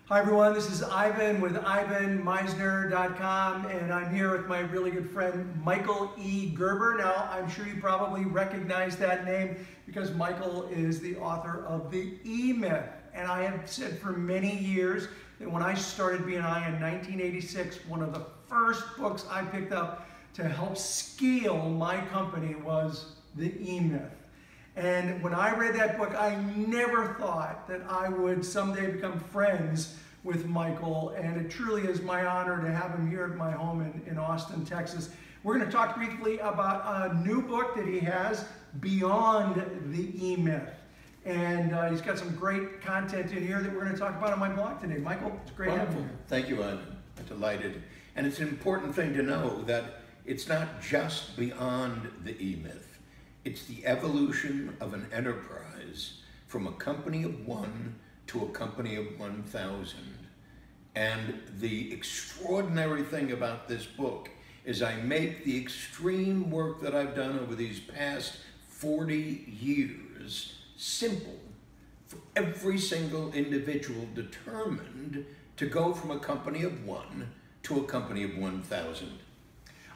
Hi everyone, this is Ivan with IvanMeisner.com, and I'm here with my really good friend Michael E Gerber. Now, I'm sure you probably recognize that name because Michael is the author of the E Myth. And I have said for many years that when I started BNI in 1986, one of the first books I picked up to help scale my company was the E Myth. And when I read that book, I never thought that I would someday become friends with Michael, and it truly is my honor to have him here at my home in Austin, Texas. We're going to talk briefly about a new book that he has, Beyond the E Myth. And he's got some great content in here that we're going to talk about on my blog today. Michael, it's great having you here. Thank you, Ivan. I'm delighted. And it's an important thing to know that it's not just beyond the E Myth. It's the evolution of an enterprise from a company of one to a company of 1,000. And the extraordinary thing about this book is I make the extreme work that I've done over these past 40 years simple for every single individual determined to go from a company of one to a company of 1,000.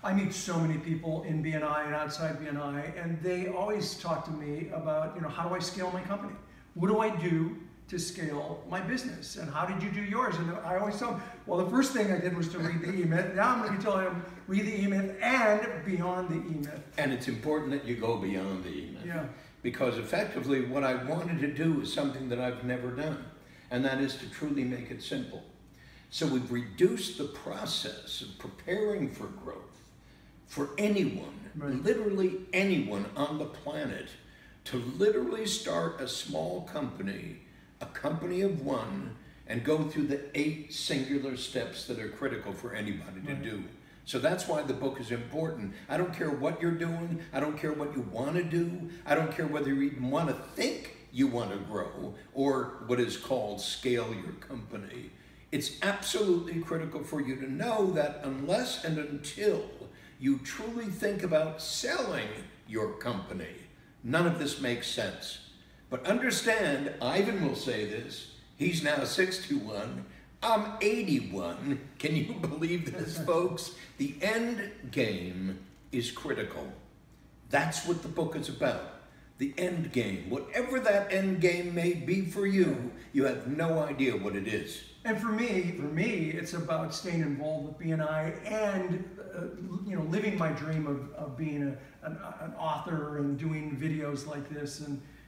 I meet so many people in BNI and outside BNI, and they always talk to me about, how do I scale my company? What do I do to scale my business? And how did you do yours? And I always tell them, well, the first thing I did was to read the E Myth. Now I'm going to be telling them, read the E Myth and Beyond the E Myth. And it's important that you go beyond the E Myth. Yeah. Because effectively what I wanted to do is something that I've never done, and that is to truly make it simple. So we've reduced the process of preparing for growth for anyone, right, literally anyone on the planet, to literally start a small company, a company of one, and go through the 8 singular steps that are critical for anybody to do. So that's why the book is important. I don't care what you're doing. I don't care what you want to do. I don't care whether you even want to think you want to grow or what is called scale your company. It's absolutely critical for you to know that unless and until you truly think about selling your company, none of this makes sense. But understand, Ivan will say this, he's now 61, I'm 81. Can you believe this, folks? The end game is critical. That's what the book is about. The end game. Whatever that end game may be for you, you have no idea what it is. And for me, it's about staying involved with BNI and living my dream of being an author and doing videos like this.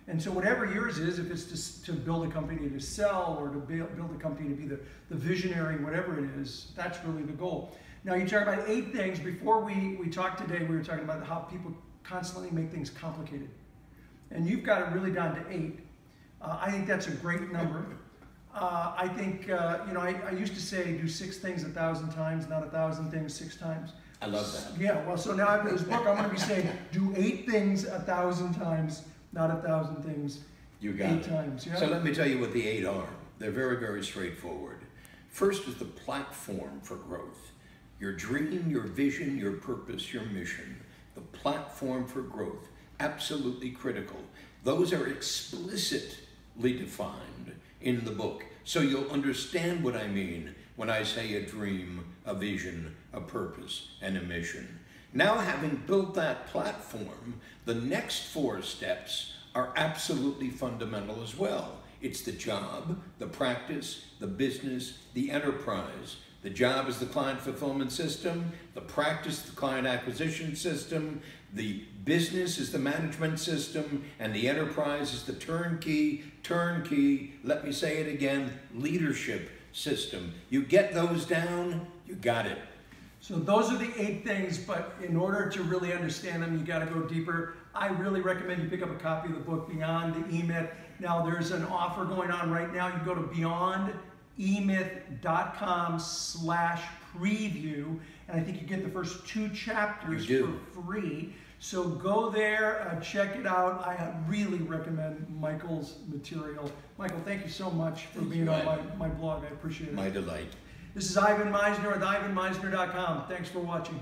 And so whatever yours is, if it's to build a company to sell or to build a company to be the visionary, whatever it is, that's really the goal. Now you talk about 8 things. Before we talked today, we were talking about how people constantly make things complicated. And you've got it really down to 8. I think that's a great number. I think, I used to say do 6 things 1,000 times, not 1,000 things 6 times. I love that. Yeah, well, so now after this book, I'm going to be saying do 8 things 1,000 times, not 1,000 things you got 8 times. Yeah? So let me tell you what the 8 are. They're very, very straightforward. First is the platform for growth. Your dream, your vision, your purpose, your mission. The platform for growth. Absolutely critical. Those are explicitly defined in the book. So you'll understand what I mean when I say a dream, a vision, a purpose, and a mission. Now, having built that platform, the next 4 steps are absolutely fundamental as well. It's the job, the practice, the business, the enterprise. The job is the client fulfillment system, the practice, the client acquisition system, the business is the management system, and the enterprise is the turnkey, let me say it again, leadership system. You get those down, you got it. So those are the 8 things, but in order to really understand them, you got to go deeper. I really recommend you pick up a copy of the book, Beyond the E Myth. Now, there's an offer going on right now. You go to beyondemyth.com/preview, and I think you get the first 2 chapters for free. So go there, check it out. I really recommend Michael's material. Michael, thank you so much for being on my blog. I appreciate it. My delight. This is Ivan Meisner with IvanMeisner.com. Thanks for watching.